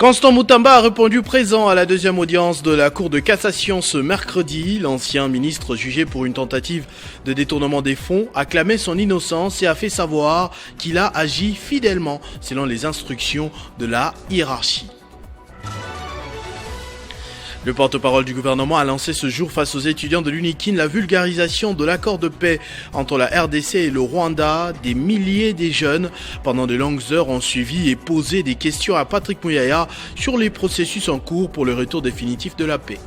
Constant Mutamba a répondu présent à la deuxième audience de la Cour de cassation ce mercredi. L'ancien ministre jugé pour une tentative de détournement des fonds a clamé son innocence et a fait savoir qu'il a agi fidèlement selon les instructions de la hiérarchie. Le porte-parole du gouvernement a lancé ce jour face aux étudiants de l'UNIKIN la vulgarisation de l'accord de paix entre la RDC et le Rwanda. Des milliers de jeunes, pendant de longues heures, ont suivi et posé des questions à Patrick Muyaya sur les processus en cours pour le retour définitif de la paix.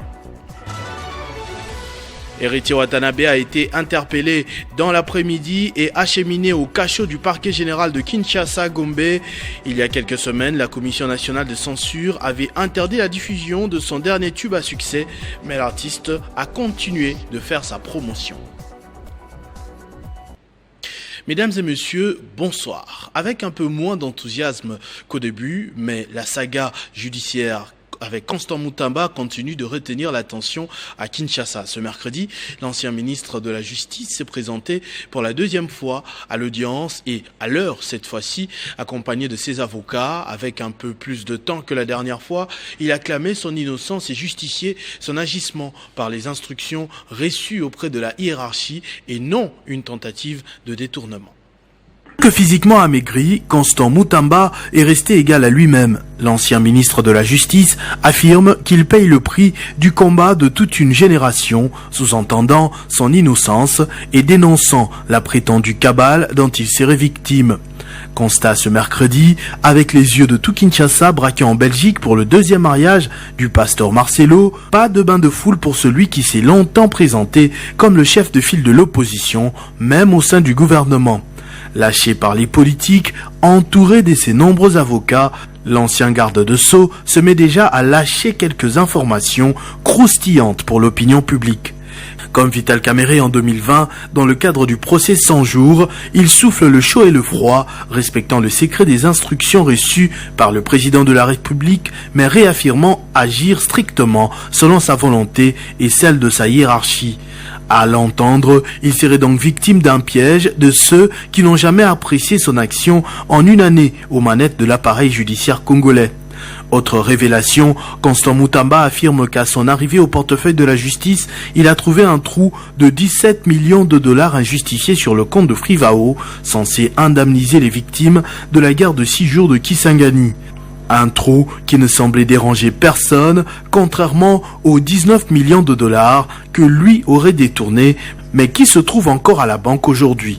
Héritier Watanabe a été interpellé dans l'après-midi et acheminé au cachot du parquet général de Kinshasa, Gombe. Il y a quelques semaines, la Commission nationale de censure avait interdit la diffusion de son dernier tube à succès, mais l'artiste a continué de faire sa promotion. Mesdames et messieurs, bonsoir. Avec un peu moins d'enthousiasme qu'au début, mais la saga judiciaire avec Constant Mutamba continue de retenir l'attention à Kinshasa. Ce mercredi, l'ancien ministre de la Justice s'est présenté pour la deuxième fois à l'audience et à l'heure cette fois-ci, accompagné de ses avocats. Avec un peu plus de temps que la dernière fois, il a clamé son innocence et justifié son agissement par les instructions reçues auprès de la hiérarchie et non une tentative de détournement. Que physiquement amaigri, Constant Mutamba est resté égal à lui-même. L'ancien ministre de la Justice affirme qu'il paye le prix du combat de toute une génération, sous-entendant son innocence et dénonçant la prétendue cabale dont il serait victime. Constat ce mercredi, avec les yeux de tout Kinshasa braqués en Belgique pour le deuxième mariage du pasteur Marcelo, pas de bain de foule pour celui qui s'est longtemps présenté comme le chef de file de l'opposition, même au sein du gouvernement. Lâché par les politiques, entouré de ses nombreux avocats, l'ancien garde de Sceaux se met déjà à lâcher quelques informations croustillantes pour l'opinion publique. Comme Vital Kamerhe en 2020, dans le cadre du procès 100 jours, il souffle le chaud et le froid, respectant le secret des instructions reçues par le président de la République, mais réaffirmant agir strictement selon sa volonté et celle de sa hiérarchie. À l'entendre, il serait donc victime d'un piège de ceux qui n'ont jamais apprécié son action en une année aux manettes de l'appareil judiciaire congolais. Autre révélation, Constant Mutamba affirme qu'à son arrivée au portefeuille de la justice, il a trouvé un trou de 17 millions de dollars injustifiés sur le compte de Frivao, censé indemniser les victimes de la guerre de 6 jours de Kisangani. Un trou qui ne semblait déranger personne, contrairement aux 19 millions de dollars que lui aurait détournés, mais qui se trouve encore à la banque aujourd'hui.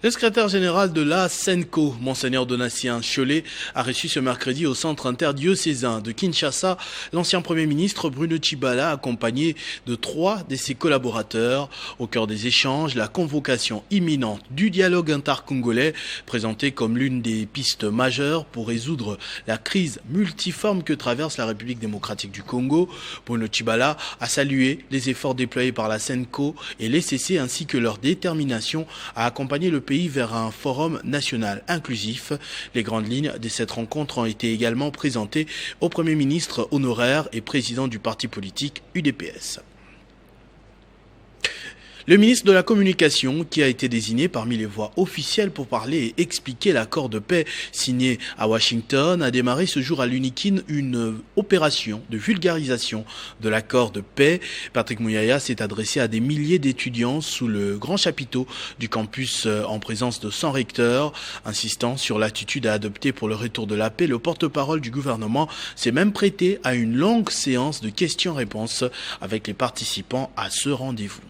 Le secrétaire général de la SENCO, Monseigneur Donatien Cholet, a reçu ce mercredi au centre interdiocésain de Kinshasa l'ancien Premier ministre Bruno Tshibala, accompagné de 3 de ses collaborateurs. Au cœur des échanges, la convocation imminente du dialogue intercongolais, présentée comme l'une des pistes majeures pour résoudre la crise multiforme que traverse la République démocratique du Congo. Bruno Tshibala a salué les efforts déployés par la SENCO et les CC ainsi que leur détermination à accompagner le pays vers un forum national inclusif. Les grandes lignes de cette rencontre ont été également présentées au Premier ministre honoraire et président du parti politique UDPS. Le ministre de la Communication, qui a été désigné parmi les voix officielles pour parler et expliquer l'accord de paix signé à Washington, a démarré ce jour à l'UNIKIN une opération de vulgarisation de l'accord de paix. Patrick Muyaya s'est adressé à des milliers d'étudiants sous le grand chapiteau du campus en présence de 100 recteurs, insistant sur l'attitude à adopter pour le retour de la paix. Le porte-parole du gouvernement s'est même prêté à une longue séance de questions-réponses avec les participants à ce rendez-vous.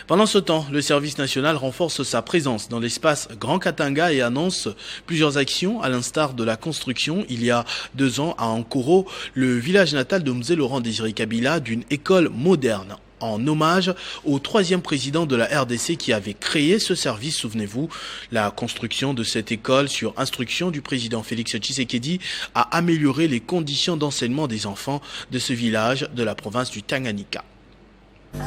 Pendant ce temps, le service national renforce sa présence dans l'espace Grand Katanga et annonce plusieurs actions, à l'instar de la construction, il y a 2 ans, à Ankoro, le village natal de Mzee Laurent Désiré Kabila, d'une école moderne, en hommage au 3e président de la RDC qui avait créé ce service. Souvenez-vous, la construction de cette école sur instruction du président Félix Tshisekedi a amélioré les conditions d'enseignement des enfants de ce village de la province du Tanganyika.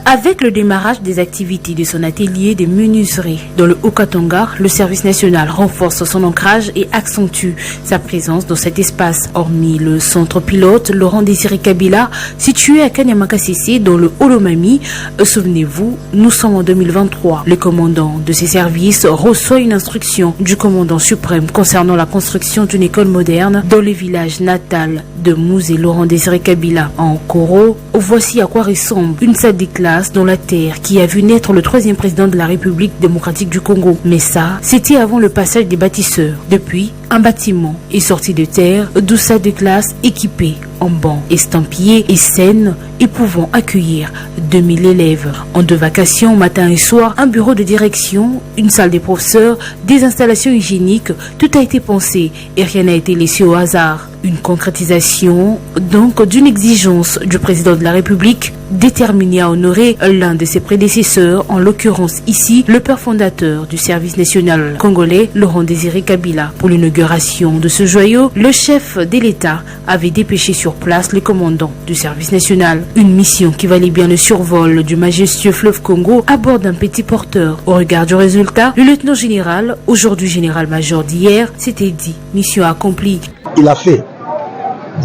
Avec le démarrage des activités de son atelier de menuiserie dans le Haut-Katanga, le service national renforce son ancrage et accentue sa présence dans cet espace. Hormis le centre pilote Laurent Désiré Kabila, situé à Kanyamakasisi dans le Holomami, souvenez-vous, nous sommes en 2023. Le commandant de ces services reçoit une instruction du commandant suprême concernant la construction d'une école moderne dans le village natal de Mouzé Laurent Désiré Kabila. En Koro, voici à quoi ressemble une salle des classes dans la terre qui a vu naître le 3e président de la République démocratique du Congo. Mais ça, c'était avant le passage des bâtisseurs. Depuis, un bâtiment est sorti de terre, 12 salles de classe équipées en bancs estampillés et scènes et pouvant accueillir 2000 élèves. En 2 vacations, matin et soir, un bureau de direction, une salle des professeurs, des installations hygiéniques, tout a été pensé et rien n'a été laissé au hasard. Une concrétisation donc d'une exigence du président de la République déterminé à honorer l'un de ses prédécesseurs, en l'occurrence ici le père fondateur du service national congolais, Laurent Désiré Kabila. Pour l'inauguration de ce joyau, le chef de l'État avait dépêché sur place le commandant du service national. Une mission qui valait bien le survol du majestueux fleuve Congo à bord d'un petit porteur. Au regard du résultat, le lieutenant général, aujourd'hui général-major d'hier, s'était dit mission accomplie. Il a fait.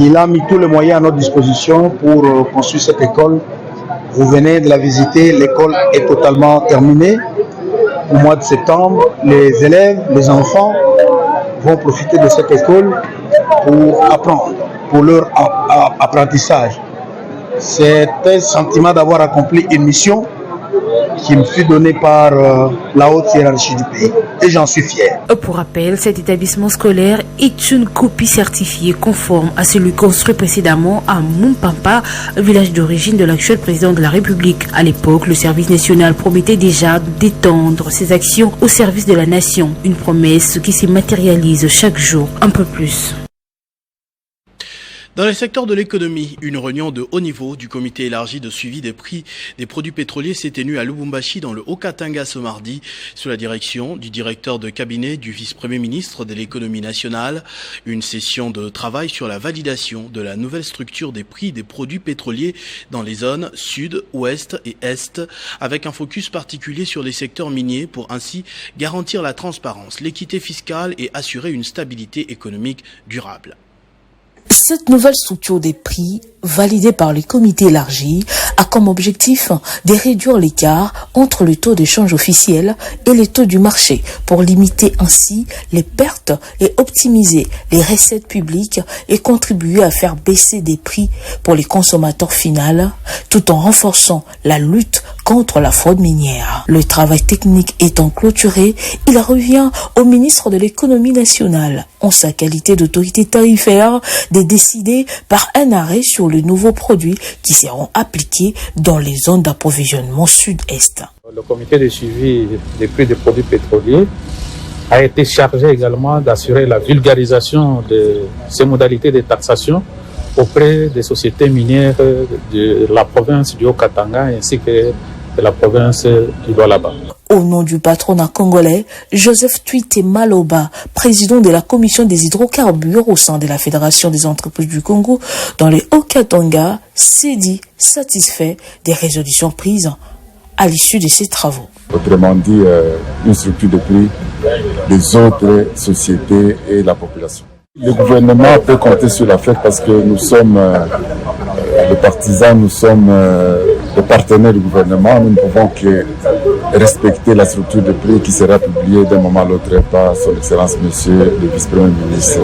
Il a mis tous les moyens à notre disposition pour construire cette école. Vous venez de la visiter, l'école est totalement terminée. Au mois de septembre, les élèves, les enfants vont profiter de cette école pour apprendre, pour leur apprentissage. C'est un sentiment d'avoir accompli une mission qui me fut donnée par la haute hiérarchie du pays. Et j'en suis fier. Pour rappel, cet établissement scolaire est une copie certifiée conforme à celui construit précédemment à Mumpampa, village d'origine de l'actuel président de la République. À l'époque, le service national promettait déjà d'étendre ses actions au service de la nation. Une promesse qui se matérialise chaque jour un peu plus. Dans le secteur de l'économie, une réunion de haut niveau du comité élargi de suivi des prix des produits pétroliers s'est tenue à Lubumbashi dans le Haut-Katanga ce mardi, sous la direction du directeur de cabinet du vice-premier ministre de l'économie nationale. Une session de travail sur la validation de la nouvelle structure des prix des produits pétroliers dans les zones sud, ouest et est, avec un focus particulier sur les secteurs miniers pour ainsi garantir la transparence, l'équité fiscale et assurer une stabilité économique durable. Cette nouvelle structure des prix, validée par le comité élargi, a comme objectif de réduire l'écart entre le taux d'échange officiel et le taux du marché pour limiter ainsi les pertes et optimiser les recettes publiques et contribuer à faire baisser des prix pour les consommateurs finaux tout en renforçant la lutte contre la fraude minière. Le travail technique étant clôturé, il revient au ministre de l'économie nationale, en sa qualité d'autorité tarifaire, de décider par un arrêt sur les nouveaux produits qui seront appliqués dans les zones d'approvisionnement sud-est. Le comité de suivi des prix des produits pétroliers a été chargé également d'assurer la vulgarisation de ces modalités de taxation auprès des sociétés minières de la province du Haut-Katanga ainsi que de la province du Lualaba. Au nom du patronat congolais, Joseph Tuite Maloba, président de la commission des hydrocarbures au sein de la Fédération des entreprises du Congo, dans les Haut-Katanga, s'est dit satisfait des résolutions prises à l'issue de ces travaux. Autrement dit, une structure de prix des autres sociétés et la population. Le gouvernement peut compter sur la fête parce que nous sommes les partisans, nous sommes les partenaires du gouvernement. Nous ne pouvons que respecter la structure de prix qui sera publiée d'un moment à l'autre par son Excellence Monsieur le Vice-Premier ministre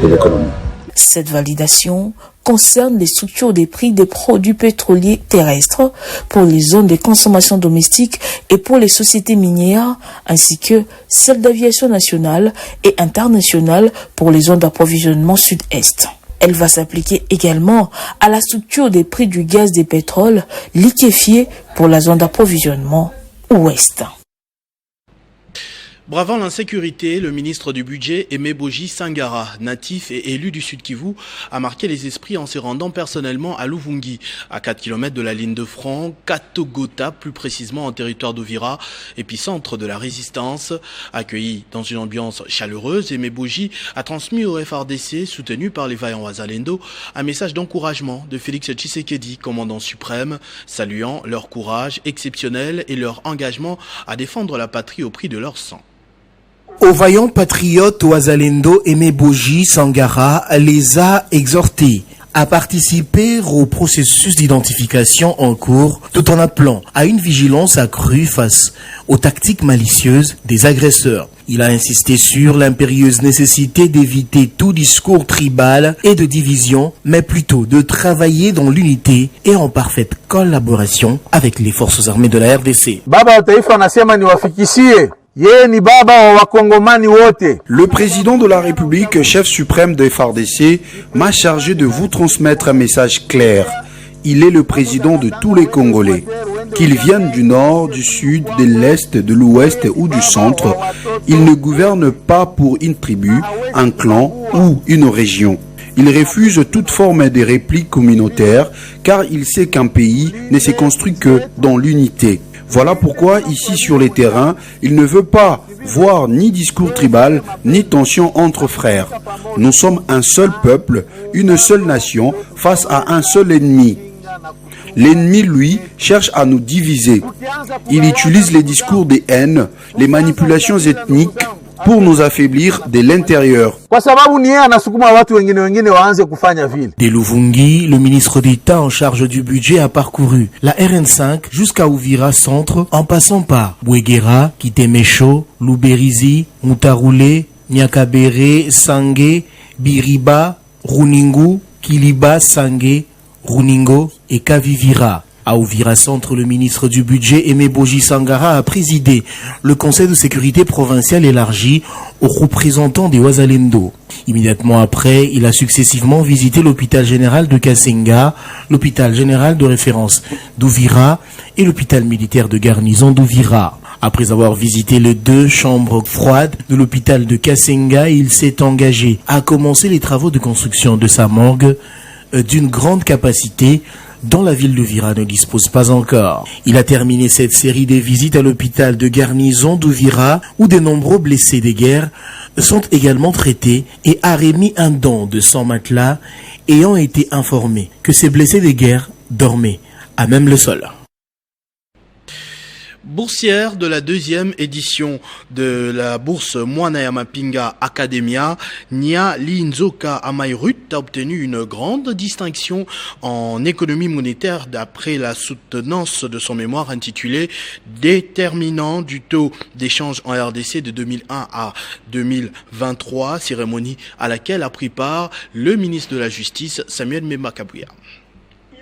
de l'économie. Cette validation concerne les structures des prix des produits pétroliers terrestres pour les zones de consommation domestique et pour les sociétés minières, ainsi que celles d'aviation nationale et internationale pour les zones d'approvisionnement sud-est. Elle va s'appliquer également à la structure des prix du gaz et pétrole liquéfié pour la zone d'approvisionnement ouest. Bravant l'insécurité, le ministre du Budget, Aimé Boji Sangara, natif et élu du Sud Kivu, a marqué les esprits en se rendant personnellement à Luvungi, à 4 km de la ligne de front, Katogota, plus précisément en territoire d'Uvira, épicentre de la résistance. Accueilli dans une ambiance chaleureuse, Aimé Boji a transmis au FRDC, soutenu par les vaillants Wazalendo, un message d'encouragement de Félix Tshisekedi, commandant suprême, saluant leur courage exceptionnel et leur engagement à défendre la patrie au prix de leur sang. Aux vaillants patriotes Ouazalendo Aimé Boji Sangara les a exhortés à participer au processus d'identification en cours, tout en appelant à une vigilance accrue face aux tactiques malicieuses des agresseurs. Il a insisté sur l'impérieuse nécessité d'éviter tout discours tribal et de division, mais plutôt de travailler dans l'unité et en parfaite collaboration avec les forces armées de la RDC. Le président de la République, chef suprême de FARDC, m'a chargé de vous transmettre un message clair. Il est le président de tous les Congolais. Qu'ils viennent du nord, du sud, de l'est, de l'ouest ou du centre, il ne gouverne pas pour une tribu, un clan ou une région. Il refuse toute forme de réplique communautaire car il sait qu'un pays ne se construit que dans l'unité. Voilà pourquoi ici sur les terrains, il ne veut pas voir ni discours tribal, ni tension entre frères. Nous sommes un seul peuple, une seule nation face à un seul ennemi. L'ennemi, lui, cherche à nous diviser. Il utilise les discours de haine, les manipulations ethniques pour nous affaiblir de l'intérieur. Dès Luvungi, le ministre d'État en charge du budget a parcouru la RN5 jusqu'à Uvira Centre en passant par Bouéguera, Kitemecho, Luberizi, Mutaroulé, Nyakabere, Sangé, Biriba, Runingu, Kiliba, Sangé, Runingo et Kavivira. À Uvira Centre, le ministre du Budget, Aimé Boji Sangara, a présidé le Conseil de sécurité provincial élargi aux représentants des Ouazalendo. Immédiatement après, il a successivement visité l'hôpital général de Kasenga, l'hôpital général de référence d'Uvira et l'hôpital militaire de garnison d'Uvira. Après avoir visité les 2 chambres froides de l'hôpital de Kasenga, il s'est engagé à commencer les travaux de construction de sa morgue d'une grande capacité dont la ville d'Uvira ne dispose pas encore. Il a terminé cette série de visites à l'hôpital de garnison d'Uvira où de nombreux blessés des guerres sont également traités et a remis un don de 100 matelas ayant été informé que ces blessés des guerres dormaient à même le sol. Boursière de la 2e édition de la bourse Mwana ya Mapinga Academia, Nia Linzoka Amairut a obtenu une grande distinction en économie monétaire d'après la soutenance de son mémoire intitulé « Déterminant du taux d'échange en RDC de 2001 à 2023 », cérémonie à laquelle a pris part le ministre de la Justice Samuel Mbemba Kabouya.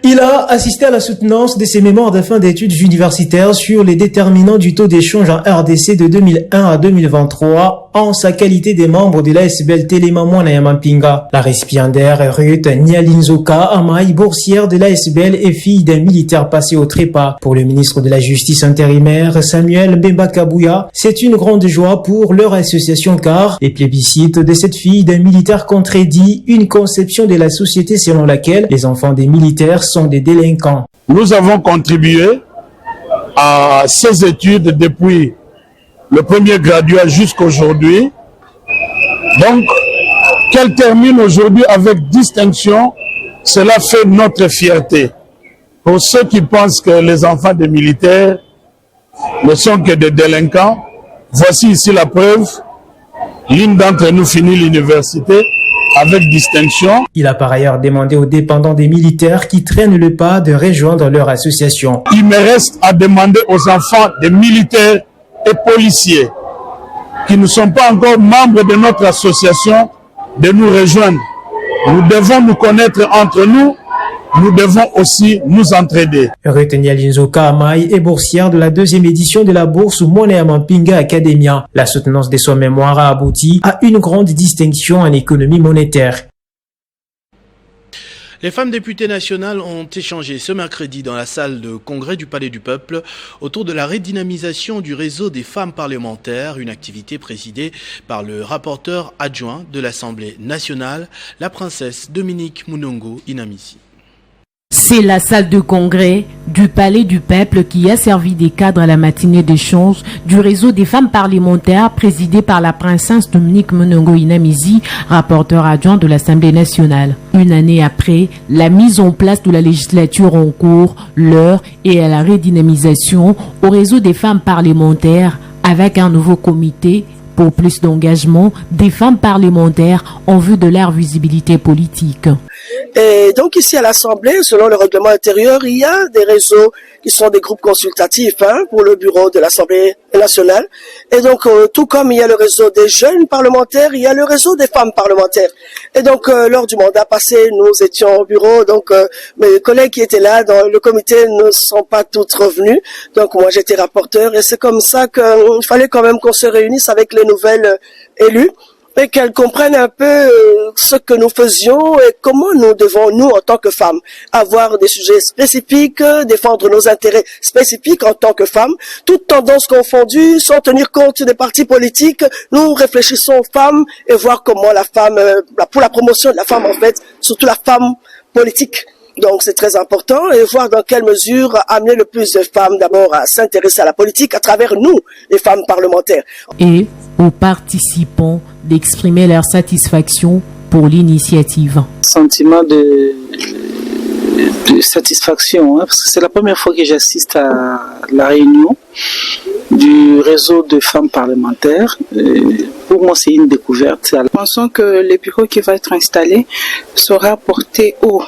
Il a assisté à la soutenance de ses mémoires de fin d'études universitaires sur les déterminants du taux d'échange en RDC de 2001 à 2023 en sa qualité des membres de l'ASBL Telema Mwana ya Mapinga. La récipiendaire Ruth Nialinzoka Amai, boursière de l'ASBL et fille d'un militaire passé au trépas. Pour le ministre de la Justice intérimaire Samuel Mbemba Kabouya, c'est une grande joie pour leur association car les plébiscites de cette fille d'un militaire contredit une conception de la société selon laquelle les enfants des militaires sont des délinquants. Nous avons contribué à ces études depuis le premier graduat jusqu'à aujourd'hui. Donc, qu'elle termine aujourd'hui avec distinction, cela fait notre fierté. Pour ceux qui pensent que les enfants des militaires ne sont que des délinquants, voici ici la preuve. L'une d'entre nous finit l'université avec distinction. Il a par ailleurs demandé aux dépendants des militaires qui traînent le pas de rejoindre leur association. Il me reste à demander aux enfants des militaires et policiers qui ne sont pas encore membres de notre association de nous rejoindre. Nous devons nous connaître entre nous. Nous devons aussi nous entraider. Retenir Linzoka Amai est boursière de la 2e édition de la bourse Mwana ya Mapinga Academia. La soutenance de son mémoire a abouti à une grande distinction en économie monétaire. Les femmes députées nationales ont échangé ce mercredi dans la salle de congrès du Palais du Peuple autour de la redynamisation du réseau des femmes parlementaires, une activité présidée par le rapporteur adjoint de l'Assemblée nationale, la princesse Dominique Munongo Inamisi. C'est la salle de congrès du Palais du Peuple qui a servi des cadres à la matinée d'échange du réseau des femmes parlementaires présidé par la princesse Dominique Munongo Inamisi, rapporteur adjoint de l'Assemblée nationale. Une année après la mise en place de la législature en cours, l'heure est à la redynamisation au réseau des femmes parlementaires avec un nouveau comité pour plus d'engagement des femmes parlementaires en vue de leur visibilité politique. Et donc ici à l'Assemblée, selon le règlement intérieur, il y a des réseaux qui sont des groupes consultatifs pour le bureau de l'Assemblée nationale. Et donc tout comme il y a le réseau des jeunes parlementaires, il y a le réseau des femmes parlementaires. Et donc lors du mandat passé, nous étions au bureau, donc mes collègues qui étaient là dans le comité ne sont pas toutes revenues. Donc moi j'étais rapporteur et c'est comme ça qu'il fallait quand même qu'on se réunisse avec les nouvelles élues et qu'elles comprennent un peu ce que nous faisions et comment nous devons, nous, en tant que femmes, avoir des sujets spécifiques, défendre nos intérêts spécifiques en tant que femmes, toutes tendances confondues, sans tenir compte des partis politiques. Nous réfléchissons aux femmes et voir comment la femme, pour la promotion de la femme en fait, surtout la femme politique. Donc c'est très important et voir dans quelle mesure amener le plus de femmes d'abord à s'intéresser à la politique à travers nous, les femmes parlementaires. Et aux participants d'exprimer leur satisfaction pour l'initiative. Sentiment de satisfaction, parce que c'est la première fois que j'assiste à la réunion du réseau de femmes parlementaires. Pour moi, c'est une découverte. Nous pensons que le bureau qui va être installé sera porté haut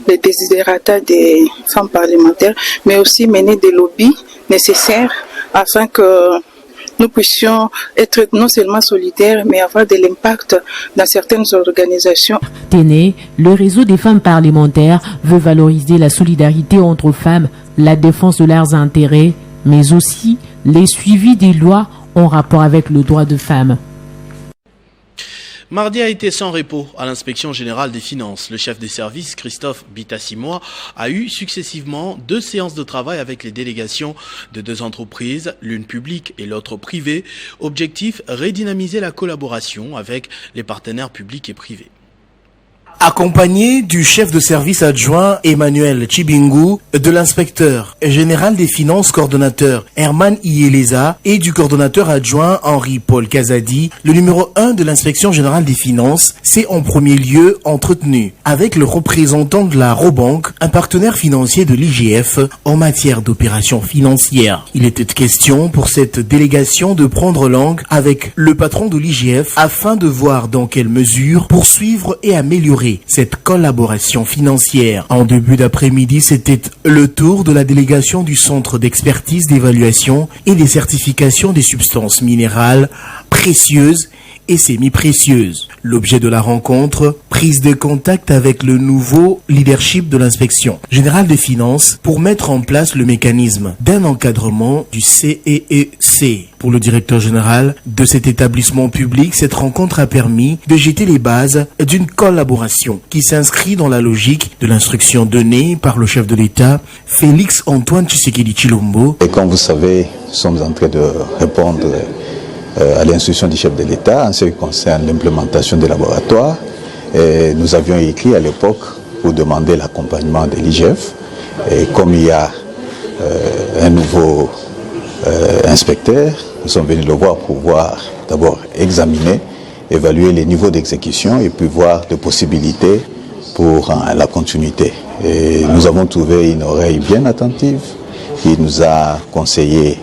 les desiderata des femmes parlementaires, mais aussi mener des lobbies nécessaires afin que nous puissions être non seulement solidaires, mais avoir de l'impact dans certaines organisations. Téné, le réseau des femmes parlementaires veut valoriser la solidarité entre femmes, la défense de leurs intérêts, mais aussi les suivis des lois en rapport avec le droit de femmes. Mardi a été sans repos à l'inspection générale des finances. Le chef des services, Christophe Bitassimois, a eu successivement 2 séances de travail avec les délégations de 2 entreprises, l'une publique et l'autre privée. Objectif, redynamiser la collaboration avec les partenaires publics et privés. Accompagné du chef de service adjoint Emmanuel Chibingu, de l'inspecteur général des finances coordonnateur Herman Ieleza et du coordonnateur adjoint Henri-Paul Kazadi, le numéro 1 de l'inspection générale des finances s'est en premier lieu entretenu avec le représentant de la Robank, un partenaire financier de l'IGF en matière d'opérations financières. Il était question pour cette délégation de prendre langue avec le patron de l'IGF afin de voir dans quelle mesure poursuivre et améliorer cette collaboration financière. En début d'après-midi, c'était le tour de la délégation du Centre d'expertise, d'évaluation et des certifications des substances minérales précieuses et semi-précieuses. L'objet de la rencontre, prise de contact avec le nouveau leadership de l'inspection générale des finances pour mettre en place le mécanisme d'un encadrement du CEEC. Pour le directeur général de cet établissement public, cette rencontre a permis de jeter les bases d'une collaboration qui s'inscrit dans la logique de l'instruction donnée par le chef de l'État, Félix Antoine Tshisekedi Tshilombo. Et comme vous savez, nous sommes en train de répondre à l'instruction du chef de l'État en ce qui concerne l'implémentation des laboratoires. Et nous avions écrit à l'époque pour demander l'accompagnement de l'IGF. Et comme il y a un nouveau inspecteur, nous sommes venus le voir pour voir, d'abord examiner, évaluer les niveaux d'exécution et puis voir des possibilités pour la continuité. Et nous avons trouvé une oreille bien attentive qui nous a conseillé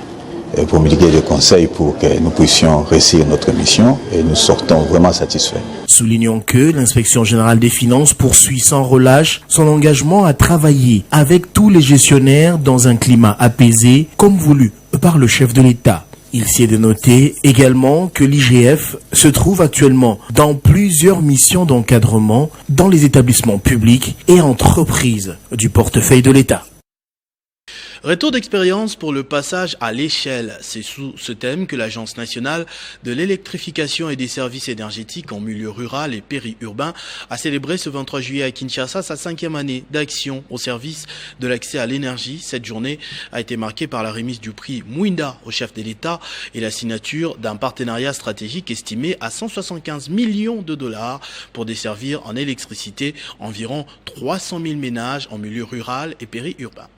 promulguer des conseils pour que nous puissions réussir notre mission et nous sortons vraiment satisfaits. Soulignons que l'inspection générale des finances poursuit sans relâche son engagement à travailler avec tous les gestionnaires dans un climat apaisé comme voulu par le chef de l'État. Il s'y est de noter également que l'IGF se trouve actuellement dans plusieurs missions d'encadrement dans les établissements publics et entreprises du portefeuille de l'État. Retour d'expérience pour le passage à l'échelle. C'est sous ce thème que l'Agence nationale de l'électrification et des services énergétiques en milieu rural et périurbain a célébré ce 23 juillet à Kinshasa sa 5e année d'action au service de l'accès à l'énergie. Cette journée a été marquée par la remise du prix Mwinda au chef de l'État et la signature d'un partenariat stratégique estimé à 175 millions de dollars pour desservir en électricité environ 300 000 ménages en milieu rural et périurbain.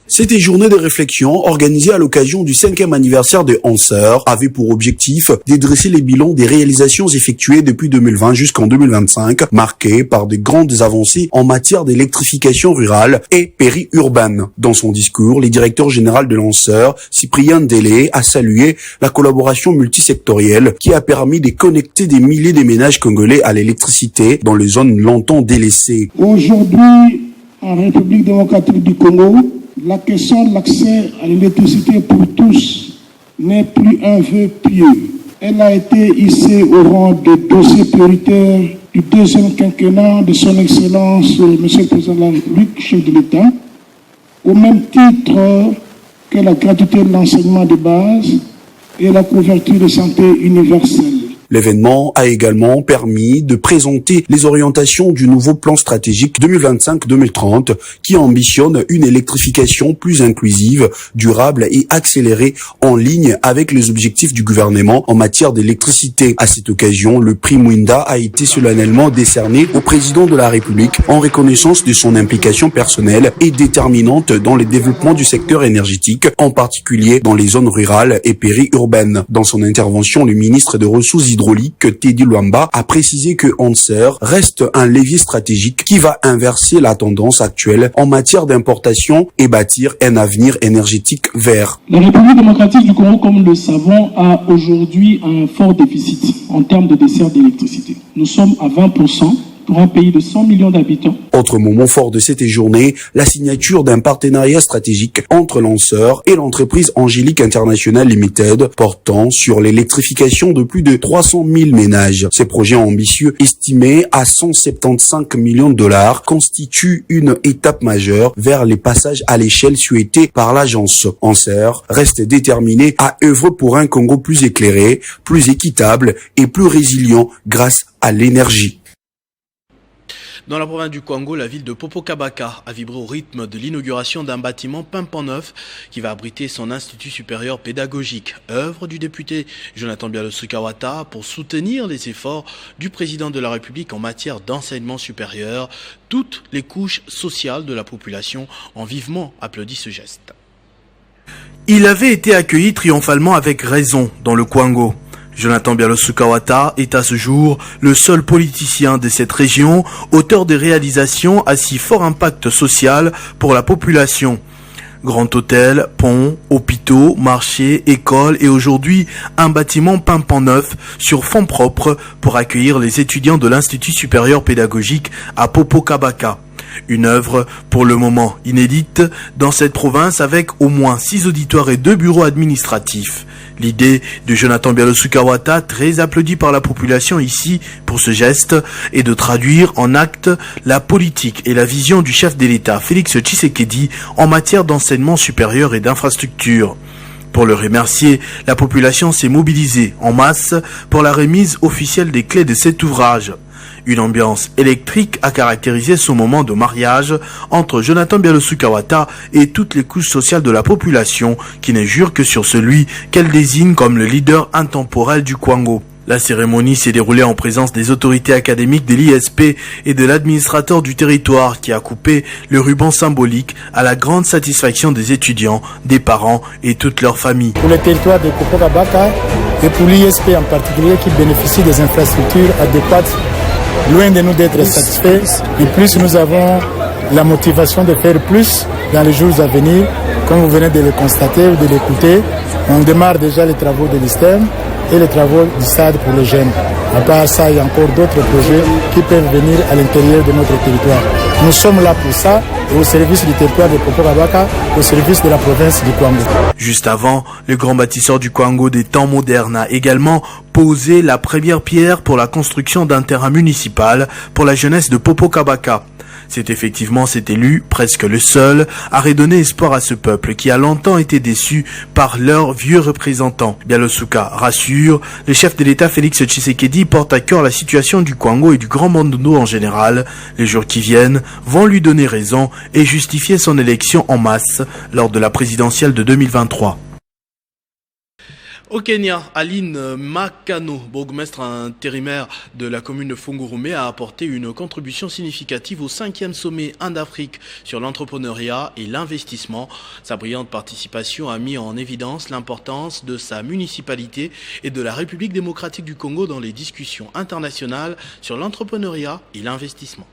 Cette journée de réflexion organisée à l'occasion du 5e anniversaire de Onser avait pour objectif de dresser les bilans des réalisations effectuées depuis 2020 jusqu'en 2025, marquées par de grandes avancées en matière d'électrification rurale et périurbaine. Dans son discours, le directeur général de Onser, Cyprien Délé, a salué la collaboration multisectorielle qui a permis de connecter des milliers de ménages congolais à l'électricité dans les zones longtemps délaissées. Aujourd'hui, en République démocratique du Congo, la question de l'accès à l'électricité pour tous n'est plus un vœu pieux. Elle a été hissée au rang de dossier prioritaire du deuxième quinquennat de son Excellence, Monsieur le Président de la République, chef de l'État, au même titre que la gratuité de l'enseignement de base et la couverture de santé universelle. L'événement a également permis de présenter les orientations du nouveau plan stratégique 2025-2030 qui ambitionne une électrification plus inclusive, durable et accélérée en ligne avec les objectifs du gouvernement en matière d'électricité. À cette occasion, le prix Mwinda a été solennellement décerné au président de la République en reconnaissance de son implication personnelle et déterminante dans le développement du secteur énergétique, en particulier dans les zones rurales et périurbaines. Dans son intervention, le ministre des Ressources hydrauliques Teddy Luamba a précisé que Onser reste un levier stratégique qui va inverser la tendance actuelle en matière d'importation et bâtir un avenir énergétique vert. La République démocratique du Congo, comme nous le savons, a aujourd'hui un fort déficit en termes de dessert d'électricité. Nous sommes à 20%. Pour un pays de 100 millions d'habitants. Autre moment fort de cette journée, la signature d'un partenariat stratégique entre Onser et l'entreprise Angélique International Limited portant sur l'électrification de plus de 300 000 ménages. Ces projets ambitieux, estimés à 175 millions de dollars, constituent une étape majeure vers les passages à l'échelle souhaités par l'agence. Onser reste déterminé à œuvrer pour un Congo plus éclairé, plus équitable et plus résilient grâce à l'énergie. Dans la province du Kwango, la ville de Popokabaka a vibré au rythme de l'inauguration d'un bâtiment pimpant neuf qui va abriter son institut supérieur pédagogique, œuvre du député Jonathan Bialo-Sukawata pour soutenir les efforts du président de la République en matière d'enseignement supérieur. Toutes les couches sociales de la population ont vivement applaudi ce geste. Il avait été accueilli triomphalement avec raison dans le Kwango. Jonathan Bialo-Sukawata est à ce jour le seul politicien de cette région, auteur des réalisations à si fort impact social pour la population. Grand hôtel, ponts, hôpitaux, marchés, écoles et aujourd'hui un bâtiment pimpant neuf sur fonds propres pour accueillir les étudiants de l'Institut supérieur pédagogique à Popokabaka. Une œuvre pour le moment inédite dans cette province avec au moins 6 auditoires et 2 bureaux administratifs. L'idée de Jonathan Bialo-Sukawata, très applaudi par la population ici pour ce geste, est de traduire en actes la politique et la vision du chef de l'État, Félix Tshisekedi, en matière d'enseignement supérieur et d'infrastructure. Pour le remercier, la population s'est mobilisée en masse pour la remise officielle des clés de cet ouvrage. Une ambiance électrique a caractérisé ce moment de mariage entre Jonathan Bialo-Sukawata et toutes les couches sociales de la population qui ne jurent que sur celui qu'elle désigne comme le leader intemporel du Kwango. La cérémonie s'est déroulée en présence des autorités académiques de l'ISP et de l'administrateur du territoire qui a coupé le ruban symbolique à la grande satisfaction des étudiants, des parents et toutes leurs familles. Pour le territoire de Popokabaka et pour l'ISP en particulier qui bénéficie des infrastructures adéquates, loin de nous d'être satisfaits, et plus nous avons la motivation de faire plus dans les jours à venir. Comme vous venez de le constater ou de l'écouter, on démarre déjà les travaux de l'ISTEM et les travaux du stade pour les jeunes. À part ça, il y a encore d'autres projets qui peuvent venir à l'intérieur de notre territoire. Nous sommes là pour ça, au service du territoire de Popokabaka, au service de la province du Kwango. Juste avant, le grand bâtisseur du Kwango des temps modernes a également posé la première pierre pour la construction d'un terrain municipal pour la jeunesse de Popokabaka. C'est effectivement cet élu, presque le seul, à redonner espoir à ce peuple qui a longtemps été déçu par leurs vieux représentants. Bialo-Suka rassure, le chef de l'État Félix Tshisekedi porte à cœur la situation du Kwango et du Grand Bandundu en général. Les jours qui viennent vont lui donner raison et justifier son élection en masse lors de la présidentielle de 2023. Au Kenya, Aline Makano, bourgmestre intérimaire de la commune de Fungurume, a apporté une contribution significative au 5e sommet Inde-Afrique sur l'entrepreneuriat et l'investissement. Sa brillante participation a mis en évidence l'importance de sa municipalité et de la République démocratique du Congo dans les discussions internationales sur l'entrepreneuriat et l'investissement.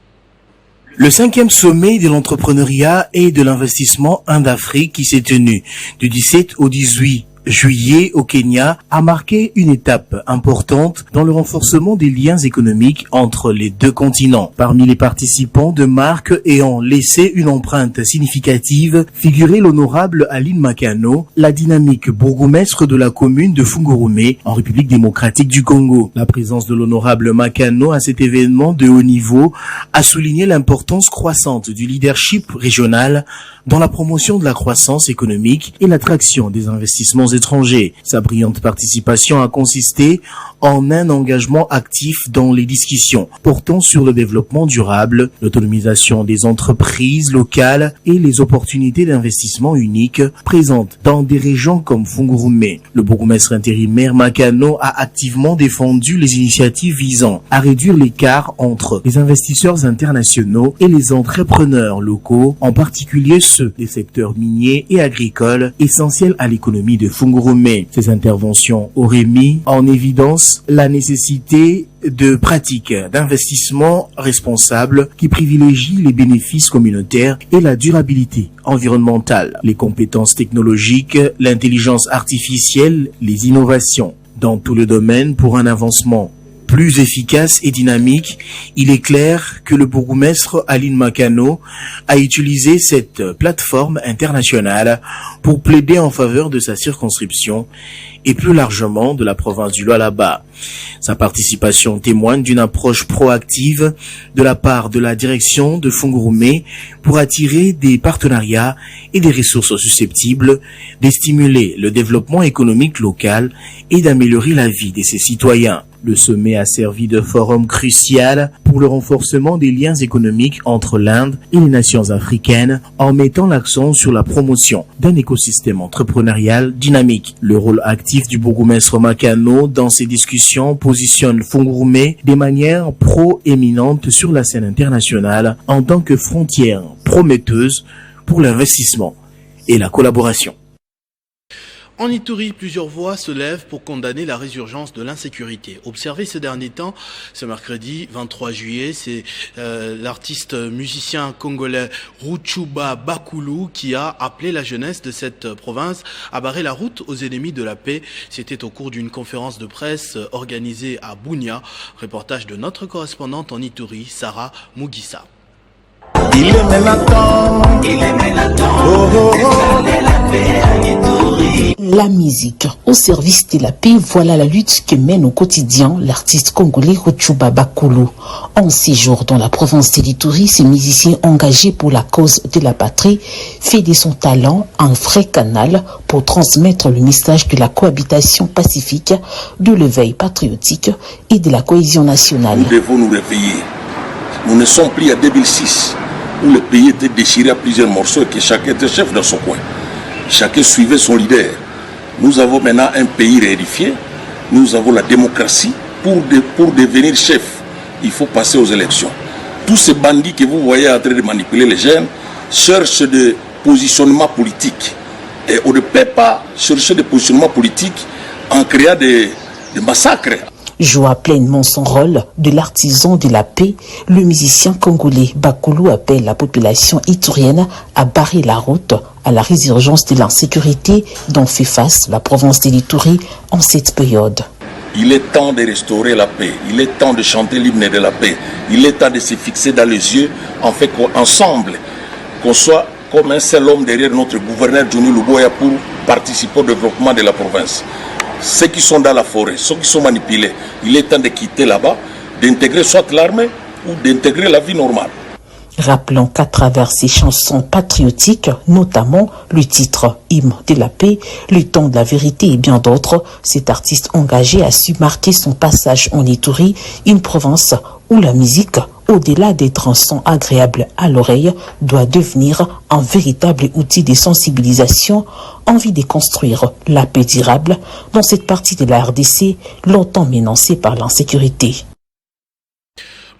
Le 5e sommet de l'entrepreneuriat et de l'investissement Inde-Afrique qui s'est tenu du 17 au 18 juillet au Kenya a marqué une étape importante dans le renforcement des liens économiques entre les deux continents. Parmi les participants de marques ayant laissé une empreinte significative figurait l'honorable Aline Makano, la dynamique bourgmestre de la commune de Fungurume en République démocratique du Congo. La présence de l'honorable Makano à cet événement de haut niveau a souligné l'importance croissante du leadership régional dans la promotion de la croissance économique et l'attraction des investissements étrangers. Sa brillante participation a consisté en un engagement actif dans les discussions portant sur le développement durable, l'autonomisation des entreprises locales et les opportunités d'investissement uniques présentes dans des régions comme Fungurume. Le bourgmestre intérimaire Makano a activement défendu les initiatives visant à réduire l'écart entre les investisseurs internationaux et les entrepreneurs locaux, en particulier ceux des secteurs miniers et agricoles essentiels à l'économie de Fungurume. Ces interventions auraient mis en évidence la nécessité de pratiques d'investissement responsables qui privilégient les bénéfices communautaires et la durabilité environnementale, les compétences technologiques, l'intelligence artificielle, les innovations dans tout le domaine pour un avancement plus efficace et dynamique. Il est clair que le bourgmestre Aline Makano a utilisé cette plateforme internationale pour plaider en faveur de sa circonscription et plus largement de la province du Lualaba. Sa participation témoigne d'une approche proactive de la part de la direction de Fungurume pour attirer des partenariats et des ressources susceptibles de stimuler le développement économique local et d'améliorer la vie de ses citoyens. Le sommet a servi de forum crucial pour le renforcement des liens économiques entre l'Inde et les nations africaines en mettant l'accent sur la promotion d'un écosystème entrepreneurial dynamique. Le rôle actif du bourgmestre Makano dans ces discussions positionne Fungurume de manière proéminente sur la scène internationale en tant que frontière prometteuse pour l'investissement et la collaboration. En Ituri, plusieurs voix se lèvent pour condamner la résurgence de l'insécurité. Observé ces derniers temps, ce mercredi 23 juillet, c'est l'artiste musicien congolais Ruchuba Bakulu qui a appelé la jeunesse de cette province à barrer la route aux ennemis de la paix. C'était au cours d'une conférence de presse organisée à Bunia. Reportage de notre correspondante en Ituri, Sarah Mugisa. Il aimait la temps, La musique au service de la paix, voilà la lutte que mène au quotidien l'artiste congolais Ruchuba Bakulu. En séjour dans la province de l'Ituri, ce musicien engagé pour la cause de la patrie fait de son talent un vrai canal pour transmettre le message de la cohabitation pacifique, de l'éveil patriotique et de la cohésion nationale. Nous devons nous réveiller. Nous ne sommes plus à 2006, où le pays était déchiré à plusieurs morceaux et que chacun était chef dans son coin. Chacun suivait son leader. Nous avons maintenant un pays réunifié. Nous avons la démocratie. Pour devenir chef, il faut passer aux élections. Tous ces bandits que vous voyez en train de manipuler les jeunes cherchent des positionnements politiques. Et on ne peut pas chercher des positionnements politiques en créant des massacres. Joua pleinement son rôle de l'artisan de la paix, le musicien congolais Bakulu appelle la population iturienne à barrer la route à la résurgence de l'insécurité dont fait face la province de l'Ituri en cette période. Il est temps de restaurer la paix, il est temps de chanter l'hymne de la paix, il est temps de se fixer dans les yeux, en fait qu'ensemble, qu'on soit comme un seul homme derrière notre gouverneur Johnny Luboya pour participer au développement de la province. Ceux qui sont dans la forêt, ceux qui sont manipulés, il est temps de quitter là-bas, d'intégrer soit l'armée ou d'intégrer la vie normale. Rappelons qu'à travers ses chansons patriotiques, notamment le titre « Hymne de la paix », « Le temps de la vérité » et bien d'autres, cet artiste engagé a su marquer son passage en Ituri, une province où la musique au-delà d'être un son agréable à l'oreille, doit devenir un véritable outil de sensibilisation en vue de construire la paix durable dans cette partie de la RDC longtemps menacée par l'insécurité.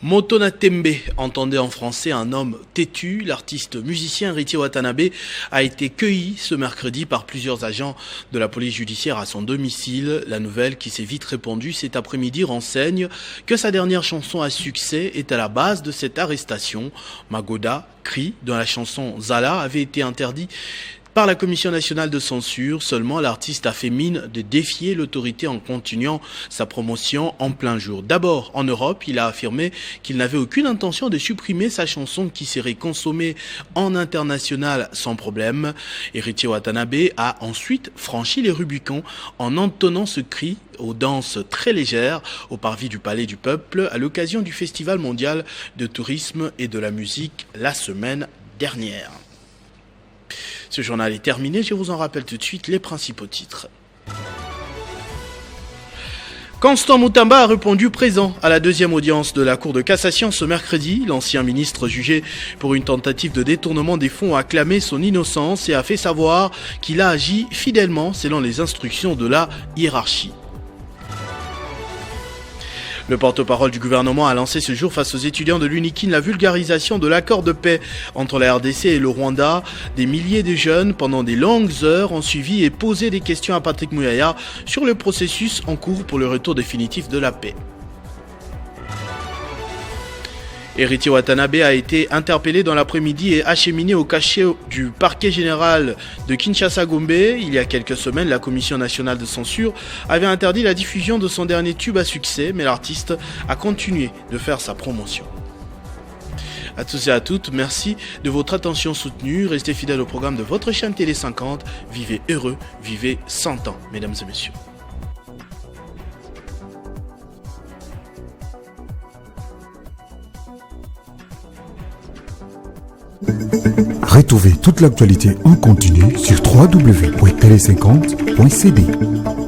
Motona Tembe entendait en français un homme têtu. L'artiste musicien Héritier Watanabe a été cueilli ce mercredi par plusieurs agents de la police judiciaire à son domicile. La nouvelle qui s'est vite répandue cet après-midi renseigne que sa dernière chanson à succès est à la base de cette arrestation. Magoda, cri, dont la chanson Zala avait été interdit par la Commission nationale de censure. Seulement, l'artiste a fait mine de défier l'autorité en continuant sa promotion en plein jour. D'abord, en Europe, il a affirmé qu'il n'avait aucune intention de supprimer sa chanson qui serait consommée en international sans problème. Héritier Watanabe a ensuite franchi les Rubicons en entonnant ce cri aux danses très légères au parvis du Palais du Peuple à l'occasion du Festival mondial de tourisme et de la musique la semaine dernière. Ce journal est terminé, je vous en rappelle tout de suite les principaux titres. Constant Mutamba a répondu présent à la deuxième audience de la Cour de cassation ce mercredi. L'ancien ministre jugé pour une tentative de détournement des fonds a clamé son innocence et a fait savoir qu'il a agi fidèlement selon les instructions de la hiérarchie. Le porte-parole du gouvernement a lancé ce jour face aux étudiants de l'UNIKIN la vulgarisation de l'accord de paix entre la RDC et le Rwanda. Des milliers de jeunes, pendant des longues heures, ont suivi et posé des questions à Patrick Muyaya sur le processus en cours pour le retour définitif de la paix. Héritier Watanabe a été interpellé dans l'après-midi et acheminé au cachet du parquet général de Kinshasa-Gombe. Il y a quelques semaines, la Commission nationale de censure avait interdit la diffusion de son dernier tube à succès, mais l'artiste a continué de faire sa promotion. À tous et à toutes, merci de votre attention soutenue. Restez fidèles au programme de votre chaîne Télé 50. Vivez heureux, vivez 100 ans, mesdames et messieurs. Retrouvez toute l'actualité en continu sur www.tele50.cd.